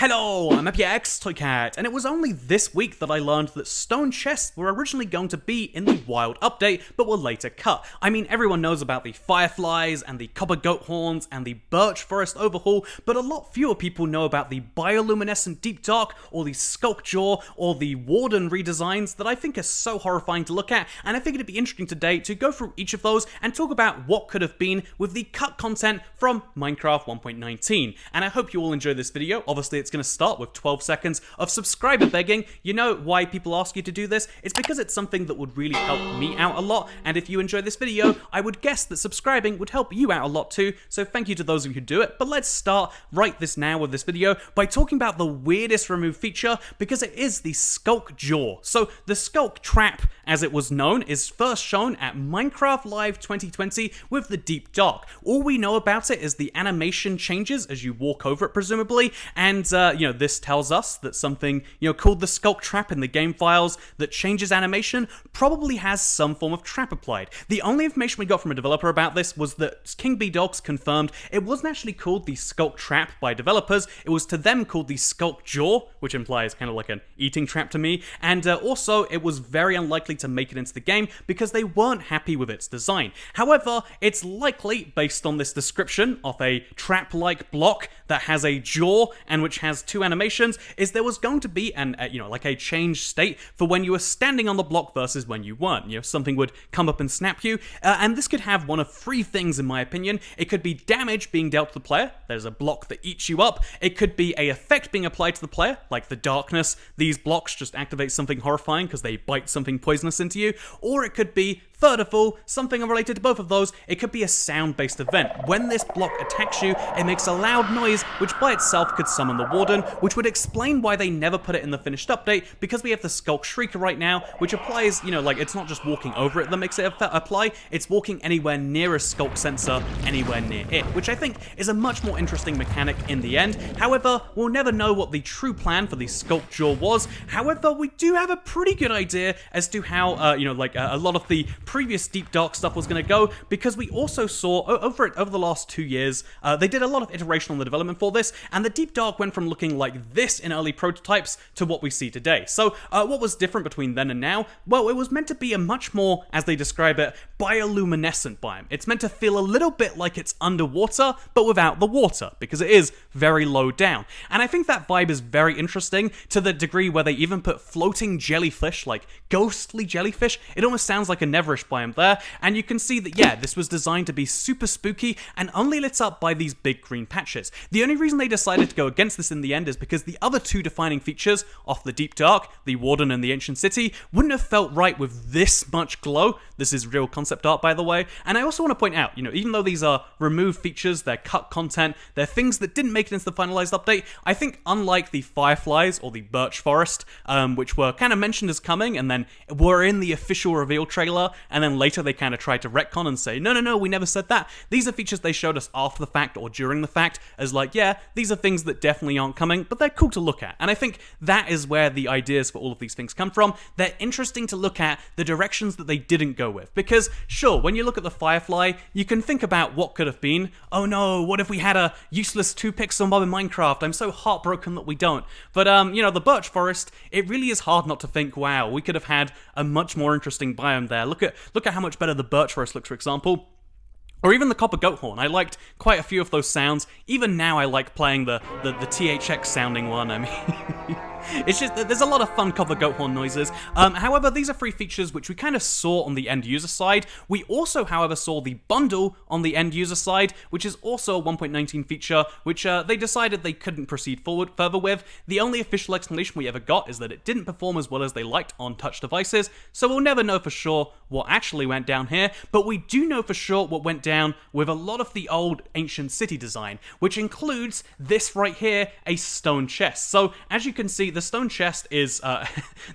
Hello, I'm EpiXToyCat, and it was only this week that I learned that stone chests were originally going to be in the Wild update, but were later cut. I mean, everyone knows about the fireflies, and the copper goat horns, and the birch forest overhaul, but a lot fewer people know about the bioluminescent deep dark, or the skulk jaw, or the warden redesigns that I think are so horrifying to look at, and I figured it'd be interesting today to go through each of those and talk about what could have been with the cut content from Minecraft 1.19. And I hope you all enjoy this video. Obviously, it's going to start with 12 seconds of subscriber begging. You know why people ask you to do this? It's because it's something that would really help me out a lot, and if you enjoy this video, I would guess that subscribing would help you out a lot too, so thank you to those of you who do it. But let's start right this now with this video by talking about the weirdest removed feature, because it is the skulk jaw. So the skulk trap, as it was known, is first shown at Minecraft Live 2020 with the deep dark. All we know about it is the animation changes as you walk over it, presumably, and this tells us that something, called the skulk trap in the game files that changes animation probably has some form of trap applied. The only information we got from a developer about this was that King B Dogs confirmed it wasn't actually called the skulk trap by developers, it was to them called the skulk jaw, which implies kind of like an eating trap to me, and also it was very unlikely to make it into the game because they weren't happy with its design. However, it's likely, based on this description of a trap-like block that has a jaw and which has two animations, is there was going to be a changed state for when you were standing on the block versus when you weren't. Something would come up and snap you, and this could have one of three things in my opinion. It could be damage being dealt to the player, there's a block that eats you up. It could be a effect being applied to the player, like the darkness. These blocks just activate something horrifying because they bite something poisonous into you. Or it could be, third of all, something related to both of those, it could be a sound-based event. When this block attacks you, it makes a loud noise, which by itself could summon the warden, which would explain why they never put it in the finished update, because we have the skulk shrieker right now, which applies, it's not just walking over it that makes it apply, it's walking anywhere near a skulk sensor, anywhere near it, which I think is a much more interesting mechanic in the end. However, we'll never know what the true plan for the skulk jaw was. However, we do have a pretty good idea as to how, a lot of the previous deep dark stuff was going to go, because we also saw over the last 2 years, they did a lot of iteration on the development for this, and the deep dark went from looking like this in early prototypes to what we see today. So what was different between then and now? Well, it was meant to be a much more, as they describe it, bioluminescent biome. It's meant to feel a little bit like it's underwater, but without the water, because it is very low down. And I think that vibe is very interesting, to the degree where they even put floating jellyfish, like ghostly jellyfish. It almost sounds like a Neverish biome there, and you can see that, yeah, this was designed to be super spooky and only lit up by these big green patches. The only reason they decided to go against this in the end is because the other two defining features off the deep dark, the warden and the ancient city, wouldn't have felt right with this much glow. This is real concept art, by the way. And I also want to point out, even though these are removed features, they're cut content, they're things that didn't make it into the finalized update, I think unlike the fireflies or the birch forest, which were kind of mentioned as coming and then were in the official reveal trailer, and then later they kind of tried to retcon and say, no, we never said that. These are features they showed us after the fact or during the fact as like, yeah, these are things that definitely aren't coming, but they're cool to look at. And I think that is where the ideas for all of these things come from. They're interesting to look at the directions that they didn't go with. Because sure, when you look at the firefly, you can think about what could have been. Oh no, what if we had a useless 2-pixel mob in Minecraft? I'm so heartbroken that we don't. But the birch forest, it really is hard not to think, wow, we could have had a much more interesting biome there. Look at how much better the birch forest looks, for example. Or even the copper goat horn. I liked quite a few of those sounds. Even now I like playing the THX sounding one. I mean, it's just, there's a lot of fun copper goat horn noises. However, these are free features which we kind of saw on the end user side. We also, however, saw the bundle on the end user side, which is also a 1.19 feature, which they decided they couldn't proceed further with. The only official explanation we ever got is that it didn't perform as well as they liked on touch devices, so we'll never know for sure what actually went down here, but we do know for sure what went down with a lot of the old ancient city design, which includes this right here, a stone chest. So as you can see, the stone chest is,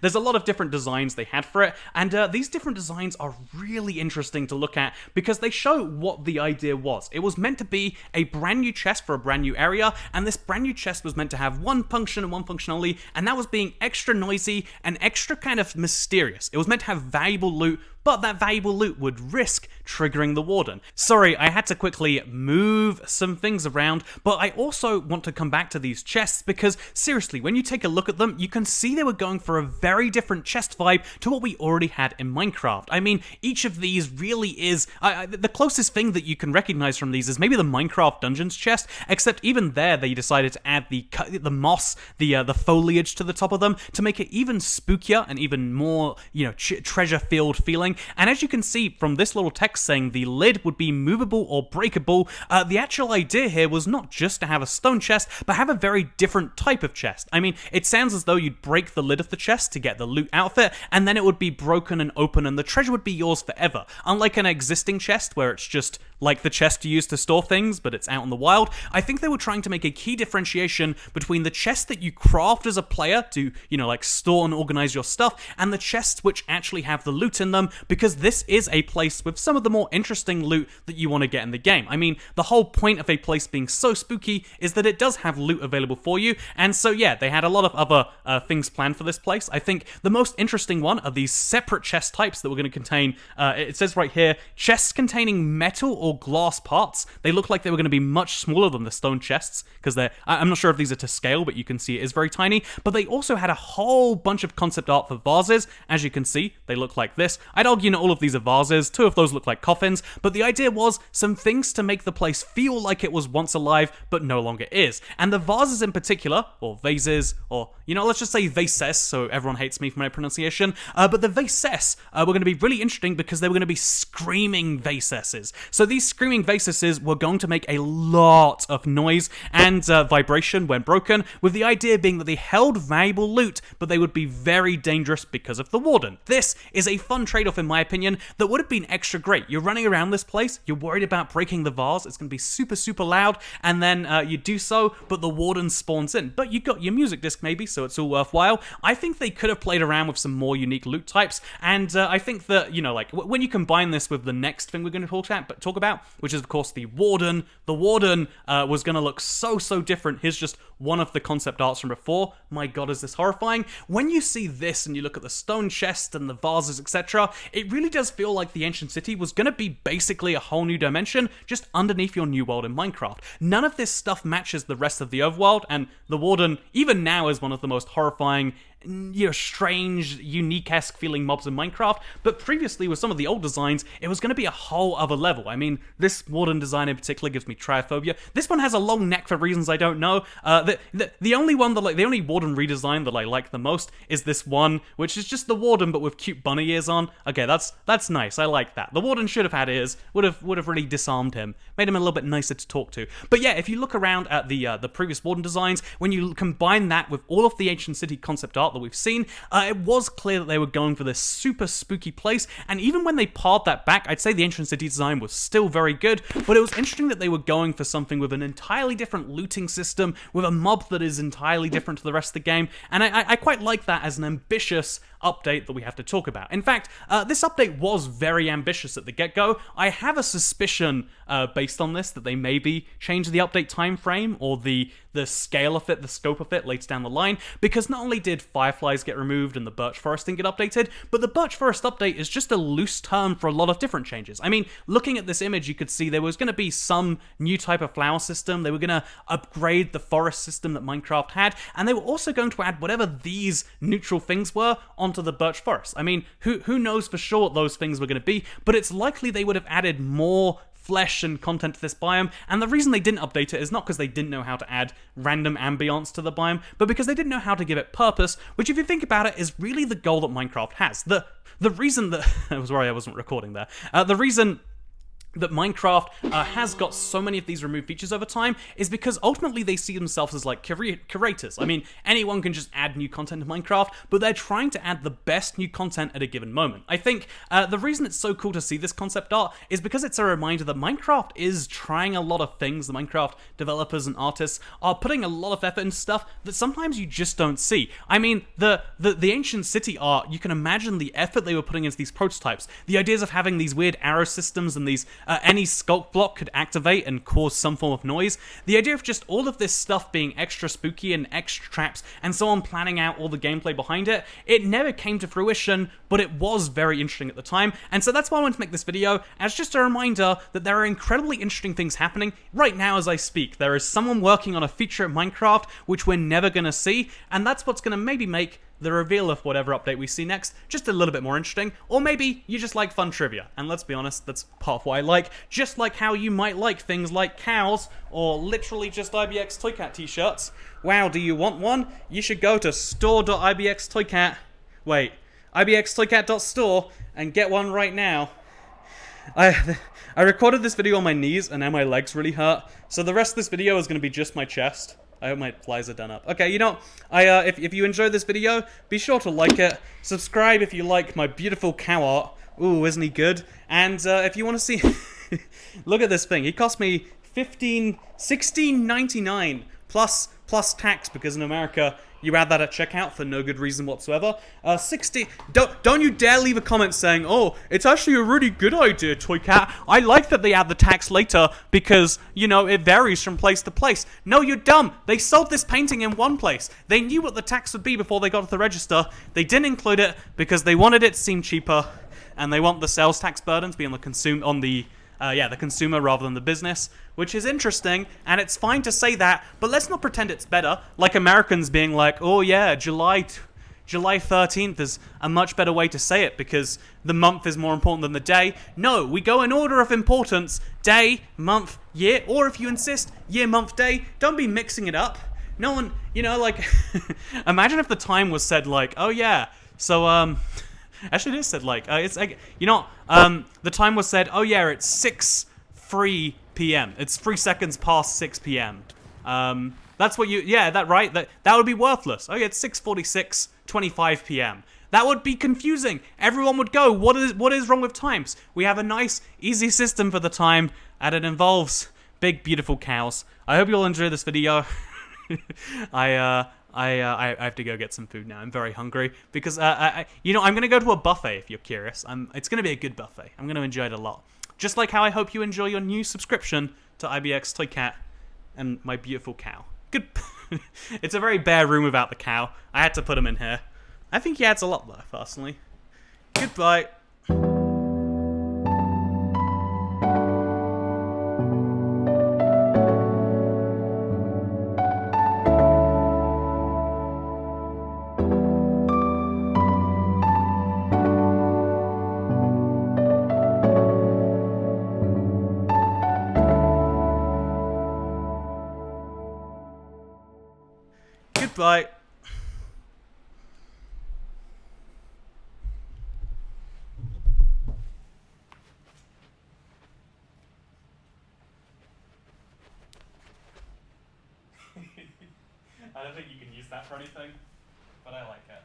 there's a lot of different designs they had for it, and these different designs are really interesting to look at because they show what the idea was. It was meant to be a brand new chest for a brand new area, and this brand new chest was meant to have one function and one function only, and that was being extra noisy and extra kind of mysterious. It was meant to have valuable loot but that valuable loot would risk triggering the warden. Sorry, I had to quickly move some things around, but I also want to come back to these chests because seriously, when you take a look at them, you can see they were going for a very different chest vibe to what we already had in Minecraft. I mean, each of these really is, the closest thing that you can recognize from these is maybe the Minecraft Dungeons chest, except even there they decided to add the moss, the foliage to the top of them to make it even spookier and even more, treasure-filled feeling. And as you can see from this little text saying the lid would be movable or breakable, the actual idea here was not just to have a stone chest, but have a very different type of chest. I mean, it sounds as though you'd break the lid of the chest to get the loot outfit, and then it would be broken and open and the treasure would be yours forever. Unlike an existing chest where it's just like the chest you use to store things, but it's out in the wild, I think they were trying to make a key differentiation between the chest that you craft as a player to, store and organize your stuff, and the chests which actually have the loot in them, because this is a place with some of the more interesting loot that you want to get in the game. I mean, the whole point of a place being so spooky is that it does have loot available for you, and so yeah, they had a lot of other things planned for this place. I think the most interesting one are these separate chest types that we're going to contain, it says right here, chests containing metal or glass parts. They look like they were going to be much smaller than the stone chests, because I'm not sure if these are to scale, but you can see it is very tiny. But they also had a whole bunch of concept art for vases. As you can see, they look like this. I'd argue not all of these are vases, 2 of those look like coffins, but the idea was some things to make the place feel like it was once alive, but no longer is. And the vases in particular, or vases, or, let's just say vases, so everyone hates me for my pronunciation, but the vases were going to be really interesting because they were going to be screaming vases. So these screaming vases were going to make a lot of noise and vibration when broken, with the idea being that they held valuable loot, but they would be very dangerous because of the warden. This is a fun trade-off in my opinion that would have been extra great. You're running around this place, you're worried about breaking the vase, it's going to be super, super loud, and then you do so, but the warden spawns in. But you got your music disc maybe, so it's all worthwhile. I think they could have played around with some more unique loot types, and I think that, when you combine this with the next thing we're going to talk about, which is of course the warden. The warden was going to look so different. Here's just one of the concept arts from before. My god, is this horrifying. When you see this and you look at the stone chest and the vases, etc., it really does feel like the ancient city was going to be basically a whole new dimension just underneath your new world in Minecraft. None of this stuff matches the rest of the overworld, and the warden, even now, is one of the most horrifying, strange, unique-esque feeling mobs in Minecraft, but previously with some of the old designs, it was going to be a whole other level. I mean, this warden design in particular gives me triophobia. This one has a long neck for reasons I don't know. The only one the only warden redesign that I like the most is this one, which is just the warden but with cute bunny ears on. Okay, that's nice. I like that. The warden should have had ears. Would have really disarmed him, made him a little bit nicer to talk to. But yeah, if you look around at the previous warden designs, when you combine that with all of the ancient city concept art that we've seen, it was clear that they were going for this super spooky place, and even when they pared that back, I'd say the ancient city design was still very good, but it was interesting that they were going for something with an entirely different looting system, with a mob that is entirely different to the rest of the game, and I quite like that as an ambitious update that we have to talk about. In fact, this update was very ambitious at the get-go. I have a suspicion, based on this, that they maybe change the update time frame or the scale of it, the scope of it later down the line, because not only did fireflies get removed and the birch forest thing get updated, but the birch forest update is just a loose term for a lot of different changes. I mean, looking at this image, you could see there was going to be some new type of flower system, they were going to upgrade the forest system that Minecraft had, and they were also going to add whatever these neutral things were onto the birch forest. I mean, who knows for sure what those things were going to be, but it's likely they would have added more flesh and content to this biome, and the reason they didn't update it is not because they didn't know how to add random ambience to the biome, but because they didn't know how to give it purpose, which if you think about it is really the goal that Minecraft has. The reason that I was worried I wasn't recording there. The reason that Minecraft has got so many of these removed features over time is because ultimately they see themselves as like curators. I mean, anyone can just add new content to Minecraft, but they're trying to add the best new content at a given moment. I think the reason it's so cool to see this concept art is because it's a reminder that Minecraft is trying a lot of things. The Minecraft developers and artists are putting a lot of effort into stuff that sometimes you just don't see. I mean, the ancient city art, you can imagine the effort they were putting into these prototypes. The ideas of having these weird arrow systems and these any skulk block could activate and cause some form of noise. The idea of just all of this stuff being extra spooky and extra traps, and someone planning out all the gameplay behind it, it never came to fruition, but it was very interesting at the time, and so that's why I wanted to make this video, as just a reminder that there are incredibly interesting things happening right now as I speak. There is someone working on a feature at Minecraft which we're never going to see, and that's what's going to maybe make the reveal of whatever update we see next just a little bit more interesting. Or maybe you just like fun trivia, and let's be honest, that's part of what I like, just like how you might like things like cows, or literally just IBX Toycat t-shirts. Wow, do you want one? You should go to store.ibxtoycat, wait, ibxtoycat.store, and get one right now. I recorded this video on my knees, and now my legs really hurt, so the rest of this video is going to be just my chest. I hope my flies are done up. Okay, you know, if you enjoyed this video, be sure to like it, subscribe if you like my beautiful cow art. Ooh, isn't he good? And if you want to see, look at this thing. He cost me $16.99 plus tax, because in America you add that at checkout for no good reason whatsoever. 60. Don't you dare leave a comment saying, "Oh, it's actually a really good idea, Toycat. I like that they add the tax later because, you know, it varies from place to place." No, you're dumb. They sold this painting in one place. They knew what the tax would be before they got to the register. They didn't include it because they wanted it to seem cheaper, and they want the sales tax burden to be on the the consumer rather than the business, which is interesting, and it's fine to say that, but let's not pretend it's better, like Americans being like, "Oh yeah, July 13th is a much better way to say it because the month is more important than the day." No, we go in order of importance: day, month, year, or if you insist, year, month, day. Don't be mixing it up. No one, you know, like, imagine if the time was said like, "Oh yeah, so actually, it is said like, it's like, you know, the time was said, oh yeah, it's 6:03 p.m. It's 3 seconds past 6 p.m. That's what you, yeah, that right? That would be worthless. Oh yeah, it's 6:46:25 p.m. That would be confusing. Everyone would go, what is wrong with times? We have a nice, easy system for the time, and it involves big, beautiful cows. I hope you all enjoy this video. I have to go get some food now. I'm very hungry because you know, I'm gonna go to a buffet if you're curious. It's gonna be a good buffet. I'm gonna enjoy it a lot. Just like how I hope you enjoy your new subscription to IBX Toycat and my beautiful cow. Good. It's a very bare room without the cow. I had to put him in here. I think he adds a lot though, personally. Goodbye. Goodbye. I don't think you can use that for anything, but I like it.